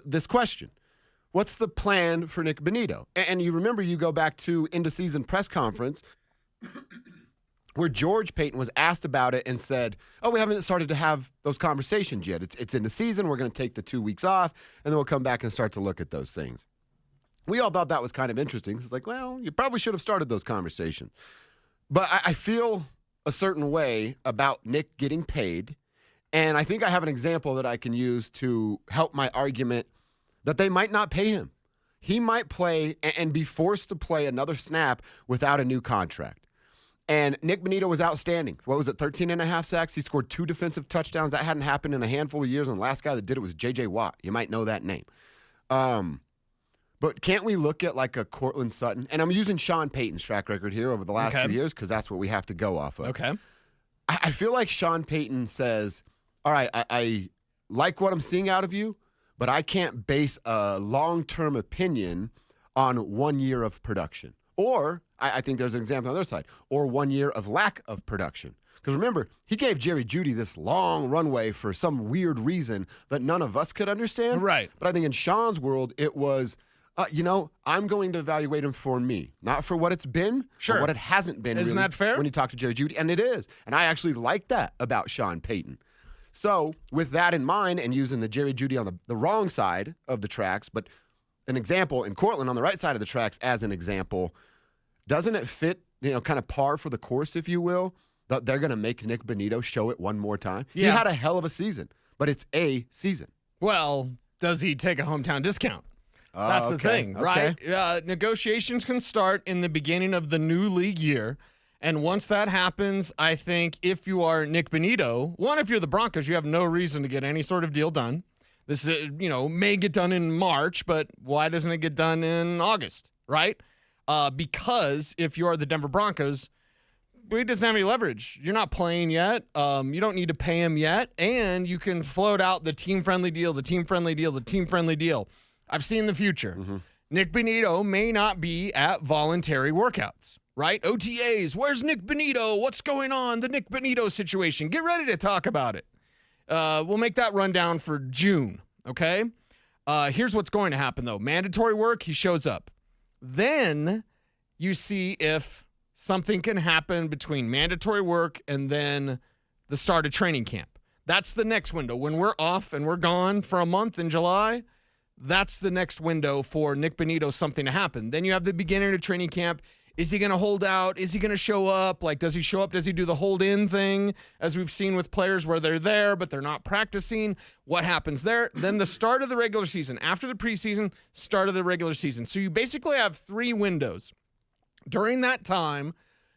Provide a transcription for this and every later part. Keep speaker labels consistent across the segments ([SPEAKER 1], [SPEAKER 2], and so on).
[SPEAKER 1] this question. What's the plan for Nick Bonitto? And you remember, you go back to end-of-season press conference where George Paton was asked about it and said, we haven't started to have those conversations yet. It's in the season. We're going to take the 2 weeks off, and then we'll come back and start to look at those things. We all thought that was kind of interesting. It's like, well, you probably should have started those conversations. But I feel a certain way about Nick getting paid, and I think I have an example that I can use to help my argument that they might not pay him. He might play and be forced to play another snap without a new contract. And Nick Bonito was outstanding. What was it, 13.5 sacks? He scored 2 defensive touchdowns. That hadn't happened in a handful of years, and the last guy that did it was J.J. Watt. You might know that name. But can't we look at like a Cortland Sutton? And I'm using Sean Payton's track record here over the last 2 years because that's what we have to go off of.
[SPEAKER 2] Okay.
[SPEAKER 1] I feel like Sean Payton says, all right, I like what I'm seeing out of you, but I can't base a long-term opinion on 1 year of production. Or, I think there's an example on the other side, or 1 year of lack of production. Because remember, he gave Jerry Jeudy this long runway for some weird reason that none of us could understand.
[SPEAKER 2] Right.
[SPEAKER 1] But I think in Sean's world, it was, I'm going to evaluate him for me, not for what it's been,
[SPEAKER 2] sure,
[SPEAKER 1] but what it hasn't been.
[SPEAKER 2] Isn't
[SPEAKER 1] really,
[SPEAKER 2] that fair?
[SPEAKER 1] When you talk to Jerry Jeudy, and it is. And I actually like that about Sean Payton. So with that in mind and using the Jerry Jeudy on the wrong side of the tracks, but an example in Cortland on the right side of the tracks as an example, doesn't it fit, kind of par for the course, if you will, that they're going to make Nick Bonito show it one more time?
[SPEAKER 2] Yeah.
[SPEAKER 1] He had a hell of a season, but it's a season.
[SPEAKER 2] Well, does he take a hometown discount? That's the thing, right? Negotiations can start in the beginning of the new league year. And once that happens, I think if you are Nick Bonito, if you're the Broncos, you have no reason to get any sort of deal done. This is, may get done in March, but why doesn't it get done in August, right? Because if you are the Denver Broncos, he doesn't have any leverage. You're not playing yet. You don't need to pay him yet. And you can float out the team-friendly deal, the team-friendly deal, the team-friendly deal. I've seen the future. Mm-hmm. Nick Bonito may not be at voluntary workouts. Right? OTAs. Where's Nick Bonito? What's going on? The Nick Bonito situation. Get ready to talk about it. We'll make that rundown for June. Okay? Here's what's going to happen, though. Mandatory work, he shows up. Then you see if something can happen between mandatory work and then the start of training camp. That's the next window. When we're off and we're gone for a month in July, that's the next window for Nick Bonito, something to happen. Then you have the beginning of training camp. Is he going to hold out? Is he going to show up? Like, does he show up? Does he do the hold-in thing, as we've seen with players where they're there, but they're not practicing? What happens there? Then the start of the regular season. After the preseason, start of the regular season. So you basically have 3 windows. During that time,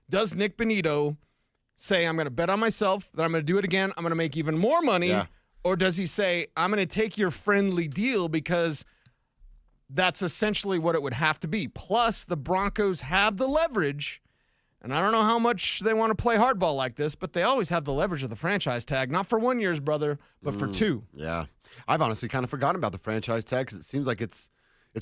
[SPEAKER 2] does Nick Bonito say, I'm going to bet on myself that I'm going to do it again, I'm going to make even more money? Yeah. Or does he say, I'm going to take your friendly deal because that's essentially what it would have to be. Plus, the Broncos have the leverage, and I don't know how much they want to play hardball like this, but they always have the leverage of the franchise tag, not for 1 year's brother, but for 2.
[SPEAKER 1] Yeah. I've honestly kind of forgotten about the franchise tag because it seems like it's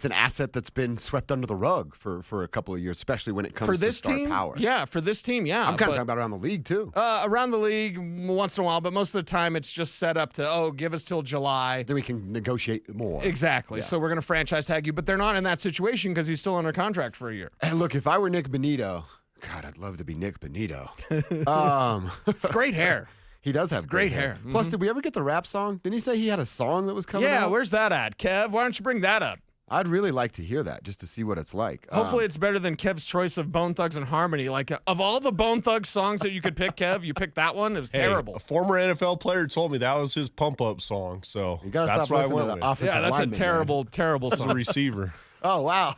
[SPEAKER 1] an asset that's been swept under the rug for a couple of years, especially when it comes to star power.
[SPEAKER 2] Yeah, for this team, yeah.
[SPEAKER 1] I'm kind of talking about around the league, too.
[SPEAKER 2] Around the league once in a while, but most of the time it's just set up to, give us till July.
[SPEAKER 1] Then we can negotiate more.
[SPEAKER 2] Exactly.
[SPEAKER 1] Yeah.
[SPEAKER 2] So we're going to franchise tag you, but they're not in that situation because he's still under contract for a year.
[SPEAKER 1] And look, if I were Nick Bonito, God, I'd love to be Nick Bonito.
[SPEAKER 2] It's great hair.
[SPEAKER 1] He does have great hair.
[SPEAKER 2] Mm-hmm.
[SPEAKER 1] Plus, did we ever get the rap song? Didn't he say he had a song that was coming out?
[SPEAKER 2] Yeah, where's that at, Kev? Why don't you bring that up?
[SPEAKER 1] I'd really like to hear that just to see what it's like.
[SPEAKER 2] Hopefully it's better than Kev's choice of Bone Thugs and Harmony. Like, of all the Bone Thugs songs that you could pick, Kev, you picked that one. It was terrible.
[SPEAKER 3] A former NFL player told me that was his pump-up song, so
[SPEAKER 1] you gotta
[SPEAKER 3] that's
[SPEAKER 1] stop
[SPEAKER 3] what I
[SPEAKER 1] listening
[SPEAKER 3] went
[SPEAKER 1] to
[SPEAKER 3] with.
[SPEAKER 1] offensive
[SPEAKER 2] Yeah, that's
[SPEAKER 1] lineman,
[SPEAKER 2] a terrible,
[SPEAKER 1] man.
[SPEAKER 2] terrible song.
[SPEAKER 3] As a receiver.
[SPEAKER 1] Oh, wow.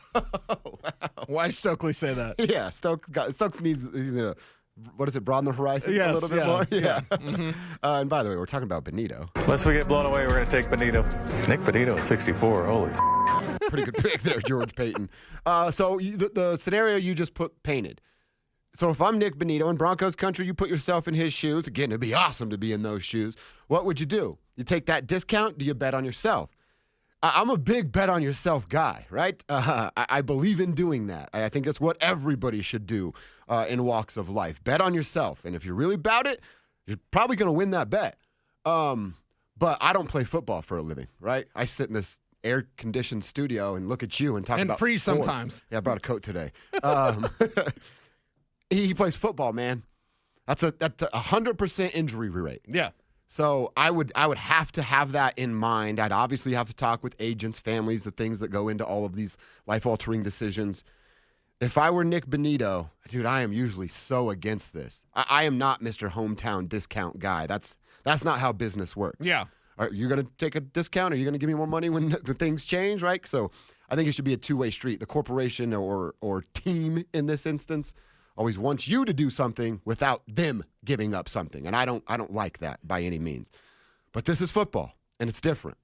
[SPEAKER 2] Why Stokely say that?
[SPEAKER 1] Yeah, Stokes needs, what is it, broaden the horizon a little bit more? Yeah.
[SPEAKER 2] Mm-hmm.
[SPEAKER 1] And by the way, we're talking about Bonito.
[SPEAKER 4] Unless we get blown away, we're going to take Bonito. Nick Bonito at 64. Holy
[SPEAKER 1] Pretty good pick there, George Paton. So the scenario you just painted. So if I'm Nick Bonito in Broncos country, you put yourself in his shoes. Again, it'd be awesome to be in those shoes. What would you do? You take that discount? Do you bet on yourself? I'm a big bet on yourself guy, right? I believe in doing that. I think it's what everybody should do in walks of life. Bet on yourself. And if you're really about it, you're probably going to win that bet. But I don't play football for a living, right? I sit in this air-conditioned studio and look at you and talk
[SPEAKER 2] And
[SPEAKER 1] about
[SPEAKER 2] free
[SPEAKER 1] sports.
[SPEAKER 2] sometimes.
[SPEAKER 1] Yeah, I brought a coat today. He plays football, man. That's a 100% injury rate.
[SPEAKER 2] Yeah.
[SPEAKER 1] So I would have to have that in mind. I'd obviously have to talk with agents, families, the things that go into all of these life-altering decisions. If I were Nick Bonito, dude, I am usually so against this. I am not Mr. Hometown discount guy. That's not how business works.
[SPEAKER 2] Yeah.
[SPEAKER 1] Are you going to take a discount? Are you going to give me more money when the things change, right? So I think it should be a two-way street. The corporation or team in this instance always wants you to do something without them giving up something. And I don't like that by any means. But this is football, and it's different.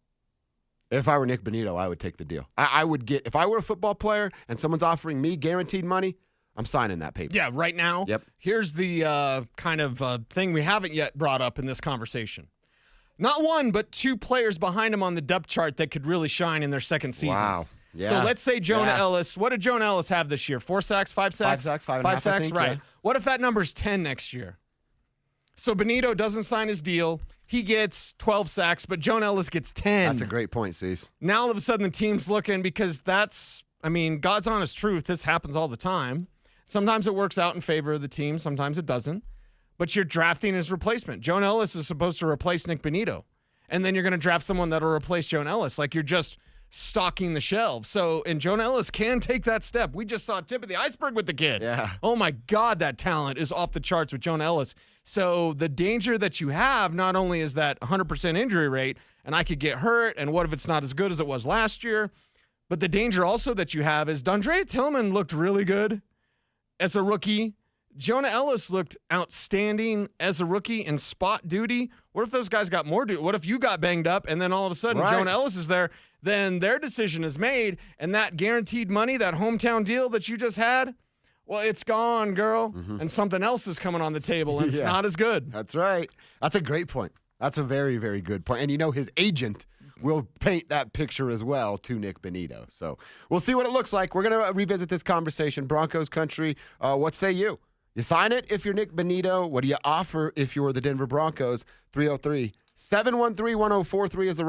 [SPEAKER 1] If I were Nick Bonito, I would take the deal. I would get, if I were a football player and someone's offering me guaranteed money, I'm signing that paper.
[SPEAKER 2] Yeah, right now.
[SPEAKER 1] Yep.
[SPEAKER 2] Here's the kind of thing we haven't yet brought up in this conversation. Not one, but two players behind him on the depth chart that could really shine in their second seasons.
[SPEAKER 1] Wow. Yeah.
[SPEAKER 2] So let's say Jonah
[SPEAKER 1] Yeah.
[SPEAKER 2] Ellis. What did Jonah Ellis have this year? 4 sacks, 5 sacks?
[SPEAKER 1] 5 sacks, 5.5, I
[SPEAKER 2] sacks,
[SPEAKER 1] think,
[SPEAKER 2] right.
[SPEAKER 1] yeah.
[SPEAKER 2] What if that number's 10 next year? So Bonito doesn't sign his deal. He gets 12 sacks, but Jonah Ellis gets 10.
[SPEAKER 1] That's a great point, Cease.
[SPEAKER 2] Now all of a sudden the team's looking, because that's, I mean, God's honest truth. This happens all the time. Sometimes it works out in favor of the team. Sometimes it doesn't. But you're drafting his replacement. Jonah Ellis is supposed to replace Nick Bonito. And then you're going to draft someone that'll replace Jonah Ellis. Like, you're just stocking the shelves. So, and Jonah Ellis can take that step. We just saw tip of the iceberg with the kid.
[SPEAKER 1] Yeah.
[SPEAKER 2] Oh my God, that talent is off the charts with Jonah Ellis. So the danger that you have, not only is that 100% injury rate, and I could get hurt, and what if it's not as good as it was last year? But the danger also that you have is Dondrea Tillman looked really good as a rookie. Jonah Ellis looked outstanding as a rookie in spot duty. What if those guys got more duty? What if you got banged up and then all of a sudden
[SPEAKER 1] Right.
[SPEAKER 2] Jonah Ellis is there? Then their decision is made, and that guaranteed money, that hometown deal that you just had, well, it's gone, girl. And something else is coming on the table, and it's
[SPEAKER 1] Yeah.
[SPEAKER 2] not as good.
[SPEAKER 1] That's right. That's a great point. That's a very, very good point. And you know, his agent will paint that picture as well to Nick Bonito. So we'll see what it looks like. We're going to revisit this conversation. Broncos country, what say you? You sign it if you're Nick Bonito. What do you offer if you're the Denver Broncos? 303-713-1043 is the